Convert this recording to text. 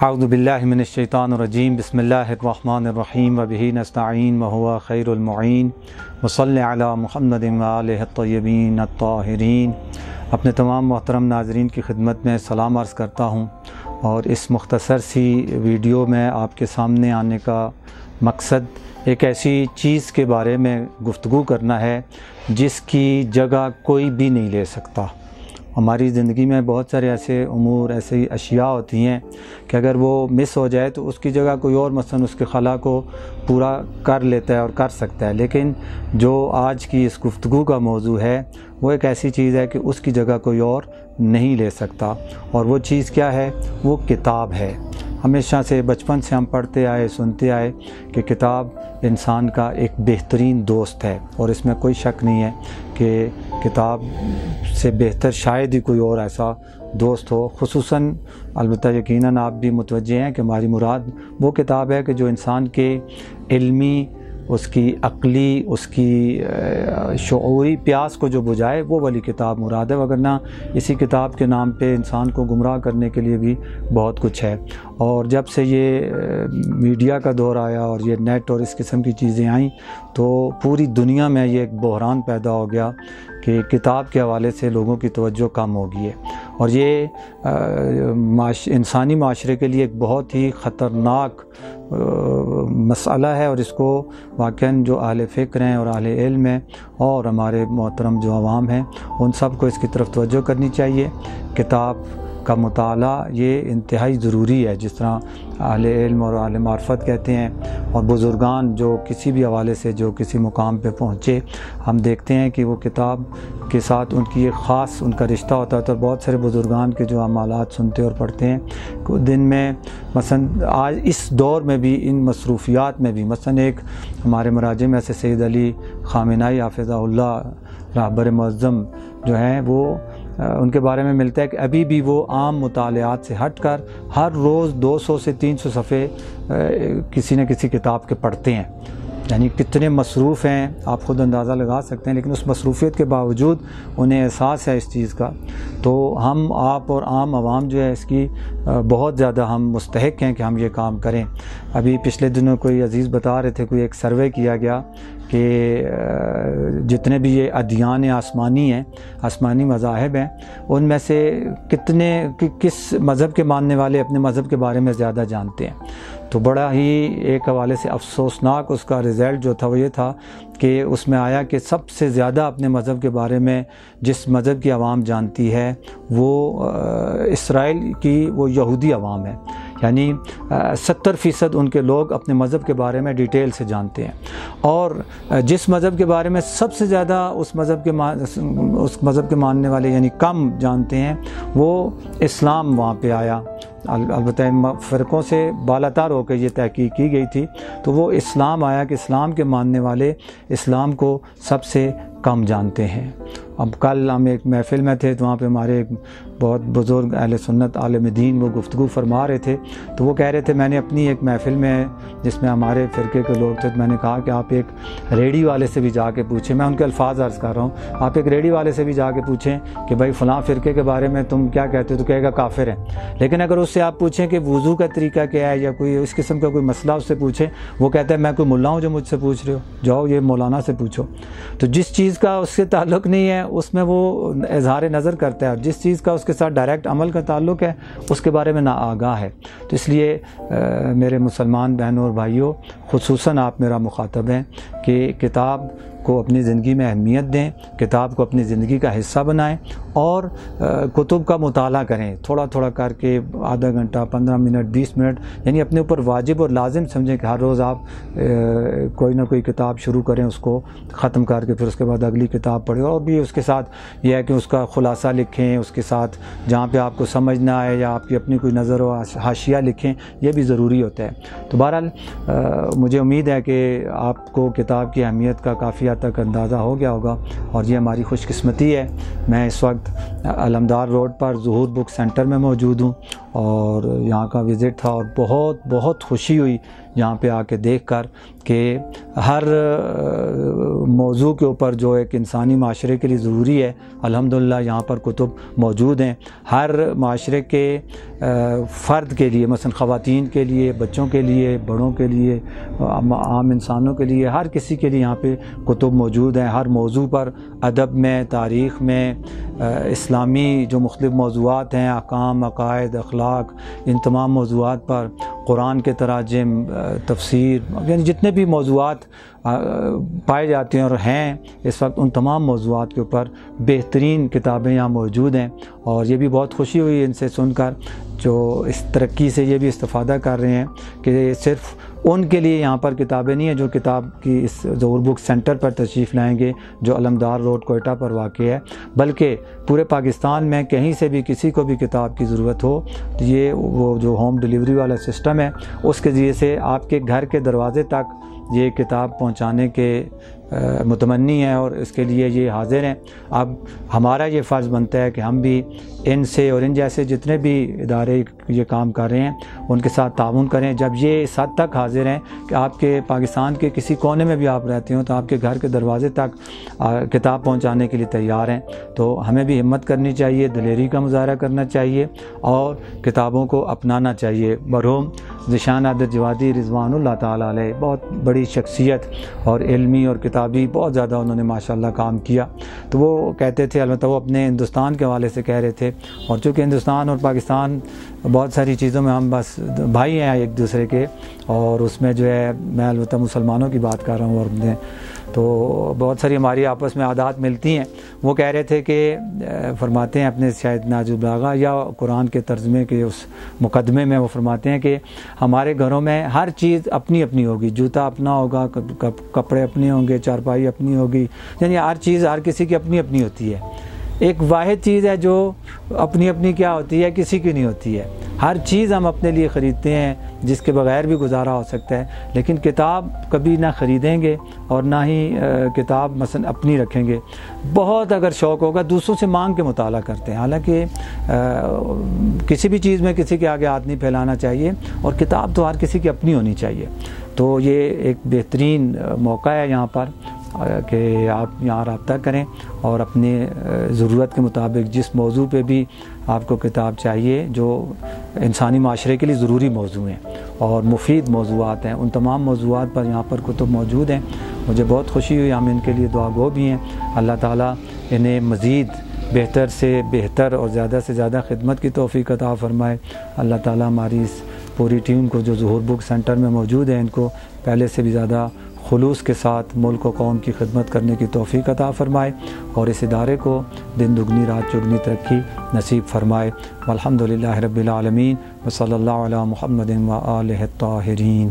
اعوذ باللہ من الشیطان الرجیم بسم اللہ الرحمن الرحیم وبہ نستعین وہو خیر المعین وصلی علی محمد وآلہ الطیبین الطاہرین۔ اپنے تمام محترم ناظرین کی خدمت میں سلام عرض کرتا ہوں، اور اس مختصر سی ویڈیو میں آپ کے سامنے آنے کا مقصد ایک ایسی چیز کے بارے میں گفتگو کرنا ہے جس کی جگہ کوئی بھی نہیں لے سکتا۔ ہماری زندگی میں بہت سارے ایسے امور، ایسی اشیاء ہوتی ہیں کہ اگر وہ مس ہو جائے تو اس کی جگہ کوئی اور مثلا اس کے خلا کو پورا کر لیتا ہے اور کر سکتا ہے، لیکن جو آج کی اس گفتگو کا موضوع ہے وہ ایک ایسی چیز ہے کہ اس کی جگہ کوئی اور نہیں لے سکتا، اور وہ چیز کیا ہے؟ وہ کتاب ہے۔ ہمیشہ سے بچپن سے ہم پڑھتے آئے، سنتے آئے کہ کتاب انسان کا ایک بہترین دوست ہے، اور اس میں کوئی شک نہیں ہے کہ کتاب سے بہتر شاید ہی کوئی اور ایسا دوست ہو۔ خصوصاً البتہ یقیناً آپ بھی متوجہ ہیں کہ ہماری مراد وہ کتاب ہے کہ جو انسان کے علمی، اس کی عقلی، اس کی شعوری پیاس کو جو بجھائے، وہ والی کتاب مراد ہے، وگرنہ اسی کتاب کے نام پہ انسان کو گمراہ کرنے کے لیے بھی بہت کچھ ہے۔ اور جب سے یہ میڈیا کا دور آیا اور یہ نیٹ اور اس قسم کی چیزیں آئیں تو پوری دنیا میں یہ ایک بحران پیدا ہو گیا کہ کتاب کے حوالے سے لوگوں کی توجہ کم ہو گئی ہے، اور یہ انسانی معاشرے کے لیے ایک بہت ہی خطرناک مسئلہ ہے، اور اس کو واقعاً جو اہل فکر ہیں اور اہل علم ہیں اور ہمارے محترم جو عوام ہیں ان سب کو اس کی طرف توجہ کرنی چاہیے۔ کتاب کا مطالعہ یہ انتہائی ضروری ہے، جس طرح اہل علم اور اہل معرفت کہتے ہیں، اور بزرگان جو کسی بھی حوالے سے جو کسی مقام پہ پہنچے، ہم دیکھتے ہیں کہ وہ کتاب کے ساتھ ان کی ایک خاص ان کا رشتہ ہوتا ہے۔ تو بہت سارے بزرگان کے جو اعمالات سنتے اور پڑھتے ہیں دن میں، مثلا آج اس دور میں بھی ان مصروفیات میں بھی، مثلا ایک ہمارے مراجع میں سے سید علی خامنائی حافظہ اللہ رہبر معظم جو ہیں، وہ ان کے بارے میں ملتا ہے کہ ابھی بھی وہ عام مطالعات سے ہٹ کر ہر روز 200 سے 300 صفحے کسی نہ کسی کتاب کے پڑھتے ہیں۔ یعنی کتنے مصروف ہیں آپ خود اندازہ لگا سکتے ہیں، لیکن اس مصروفیت کے باوجود انہیں احساس ہے اس چیز کا۔ تو ہم، آپ اور عام عوام جو ہے اس کی بہت زیادہ ہم مستحق ہیں کہ ہم یہ کام کریں۔ ابھی پچھلے دنوں کوئی عزیز بتا رہے تھے، کوئی ایک سروے کیا گیا کہ جتنے بھی یہ ادیان آسمانی ہیں، آسمانی مذاہب ہیں، ان میں سے کس مذہب کے ماننے والے اپنے مذہب کے بارے میں زیادہ جانتے ہیں۔ تو بڑا ہی ایک حوالے سے افسوسناک اس کا رزلٹ جو تھا وہ یہ تھا کہ اس میں آیا کہ سب سے زیادہ اپنے مذہب کے بارے میں جس مذہب کی عوام جانتی ہے وہ اسرائیل کی وہ یہودی عوام ہے، یعنی 70% ان کے لوگ اپنے مذہب کے بارے میں ڈیٹیل سے جانتے ہیں، اور جس مذہب کے بارے میں سب سے زیادہ اس مذہب کے ماننے والے یعنی کم جانتے ہیں، وہ اسلام وہاں پہ آیا۔ البتہ فرقوں سے بالاتر ہو کے یہ تحقیق کی گئی تھی، تو وہ اسلام آیا کہ اسلام کے ماننے والے اسلام کو سب سے کم جانتے ہیں۔ اب کل ہم ایک محفل میں تھے تو وہاں پہ ہمارے ایک بہت بزرگ اہل سنت عالم دین وہ گفتگو فرما رہے تھے، تو وہ کہہ رہے تھے میں نے اپنی ایک محفل میں جس میں ہمارے فرقے کے لوگ تھے، تو میں نے کہا کہ آپ ایک ریڈی والے سے بھی جا کے پوچھیں، میں ان کے الفاظ عرض کر رہا ہوں، آپ ایک ریڈی والے سے بھی جا کے پوچھیں کہ بھائی فلاں فرقے کے بارے میں تم کیا کہتے ہو، تو کہے گا کافر ہیں۔ لیکن اگر اس سے آپ پوچھیں کہ وضو کا طریقہ کیا ہے یا کوئی اس قسم کا کوئی مسئلہ اس سے پوچھیں، وہ کہتا ہے میں کوئی ملا ہوں جو مجھ سے پوچھ رہے ہو، جاؤ یہ مولانا سے پوچھو۔ تو جس چیز کا اس سے تعلق نہیں ہے اس میں وہ اظہار نظر کرتا ہے، اور جس چیز کا اس کے ساتھ ڈائریکٹ عمل کا تعلق ہے اس کے بارے میں ناآگاہ ہے۔ تو اس لیے میرے مسلمان بہنوں اور بھائیوں، خصوصاً آپ میرا مخاطب ہیں کہ کتاب کو اپنی زندگی میں اہمیت دیں، کتاب کو اپنی زندگی کا حصہ بنائیں، اور کتب کا مطالعہ کریں، تھوڑا تھوڑا کر کے آدھا گھنٹہ، 15 منٹ، 20 منٹ، یعنی اپنے اوپر واجب اور لازم سمجھیں کہ ہر روز آپ کوئی نہ کوئی کتاب شروع کریں، اس کو ختم کر کے پھر اس کے بعد اگلی کتاب پڑھیں، اور بھی اس کے ساتھ یہ ہے کہ اس کا خلاصہ لکھیں، اس کے ساتھ جہاں پہ آپ کو سمجھ نہ آئے یا آپ کی اپنی کوئی نظر و حاشیہ لکھیں، یہ بھی ضروری ہوتا ہے۔ تو بہرحال مجھے امید ہے کہ آپ کو کتاب کی اہمیت کا کافی حد تک اندازہ ہو گیا ہوگا، اور یہ ہماری خوش قسمتی ہے۔ میں اس وقت علمدار روڈ پر ظہور بک سینٹر میں موجود ہوں، اور یہاں کا وزٹ تھا، اور بہت بہت خوشی ہوئی یہاں پہ آ کے دیکھ کر کہ ہر موضوع کے اوپر جو ایک انسانی معاشرے کے لیے ضروری ہے الحمدللہ یہاں پر کتب موجود ہیں۔ ہر معاشرے کے فرد کے لیے، مثلا خواتین کے لیے، بچوں کے لیے، بڑوں کے لیے، عام انسانوں کے لیے، ہر کسی کے لیے یہاں پہ کتب موجود ہیں۔ ہر موضوع پر، ادب میں، تاریخ میں، اسلامی جو مختلف موضوعات ہیں، احکام، عقائد، اخلاق، ان تمام موضوعات پر، قرآن کے تراجم، تفسیر، یعنی جتنے بھی موضوعات پائے جاتے ہیں اور ہیں اس وقت، ان تمام موضوعات کے اوپر بہترین کتابیں یہاں موجود ہیں۔ اور یہ بھی بہت خوشی ہوئی ان سے سن کر، جو اس ترقی سے یہ بھی استفادہ کر رہے ہیں کہ صرف ان کے لیے یہاں پر کتابیں نہیں ہیں جو کتاب کی اس ظہور بک سینٹر پر تشریف لائیں گے جو علمدار روڈ کوئٹہ پر واقع ہے، بلکہ پورے پاکستان میں کہیں سے بھی کسی کو بھی کتاب کی ضرورت ہو تو یہ وہ جو ہوم ڈیلیوری والا سسٹم ہے اس کے ذریعے سے آپ کے گھر کے دروازے تک یہ کتاب پہنچانے کے متمنی ہیں اور اس کے لیے یہ حاضر ہیں۔ اب ہمارا یہ فرض بنتا ہے کہ ہم بھی ان سے اور ان جیسے جتنے بھی ادارے یہ کام کر رہے ہیں ان کے ساتھ تعاون کریں۔ جب یہ اس حد تک حاضر ہیں کہ آپ کے پاکستان کے کسی کونے میں بھی آپ رہتے ہوں تو آپ کے گھر کے دروازے تک کتاب پہنچانے کے لیے تیار ہیں، تو ہمیں بھی ہمت کرنی چاہیے، دلیری کا مظاہرہ کرنا چاہیے اور کتابوں کو اپنانا چاہیے۔ مرحوم ذیشان عادل جوادی رضوان اللہ تعالیٰ علیہ بہت بڑی شخصیت اور علمی اور کتابی بہت زیادہ انہوں نے ماشاءاللہ کام کیا، تو وہ کہتے تھے، البتہ وہ اپنے ہندوستان کے حوالے سے کہہ رہے تھے، اور چونکہ ہندوستان اور پاکستان بہت ساری چیزوں میں ہم بس بھائی ہیں ایک دوسرے کے، اور اس میں جو ہے میں البتہ مسلمانوں کی بات کر رہا ہوں، اور اپنے تو بہت ساری ہماری آپس میں عادات ملتی ہیں۔ وہ کہہ رہے تھے کہ فرماتے ہیں اپنے شاید ناج البلاغہ یا قرآن کے ترجمے کے اس مقدمے میں وہ فرماتے ہیں کہ ہمارے گھروں میں ہر چیز اپنی اپنی ہوگی، جوتا اپنا ہوگا، کپڑے اپنے ہوں گے، چارپائی اپنی ہوگی، یعنی ہر چیز ہر کسی کی اپنی اپنی ہوتی ہے۔ ایک واحد چیز ہے جو اپنی اپنی کیا ہوتی ہے، کسی کی نہیں ہوتی ہے۔ ہر چیز ہم اپنے لیے خریدتے ہیں جس کے بغیر بھی گزارا ہو سکتا ہے، لیکن کتاب کبھی نہ خریدیں گے اور نہ ہی کتاب مثلا اپنی رکھیں گے۔ بہت اگر شوق ہوگا دوسروں سے مانگ کے مطالعہ کرتے ہیں، حالانکہ کسی بھی چیز میں کسی کے آگے ہاتھ نہیں پھیلانا چاہیے، اور کتاب تو ہر کسی کی اپنی ہونی چاہیے۔ تو یہ ایک بہترین موقع ہے یہاں پر کہ آپ یہاں رابطہ کریں اور اپنے ضرورت کے مطابق جس موضوع پہ بھی آپ کو کتاب چاہیے جو انسانی معاشرے کے لیے ضروری موضوع ہیں اور مفید موضوعات ہیں، ان تمام موضوعات پر یہاں پر کتب موجود ہیں۔ مجھے بہت خوشی ہوئی، ہم ان کے لیے دعا گو بھی ہیں۔ اللہ تعالیٰ انہیں مزید بہتر سے بہتر اور زیادہ سے زیادہ خدمت کی توفیق عطا فرمائے۔ اللہ تعالیٰ ہماری اس پوری ٹیم کو جو ظہور بک سینٹر میں موجود ہے ان کو پہلے سے بھی زیادہ خلوص کے ساتھ ملک و قوم کی خدمت کرنے کی توفیق عطا فرمائے، اور اس ادارے کو دن دگنی رات چگنی ترقی نصیب فرمائے۔ والحمدللہ رب العالمین، وصلی اللہ علی محمد و آلہ الطاہرین۔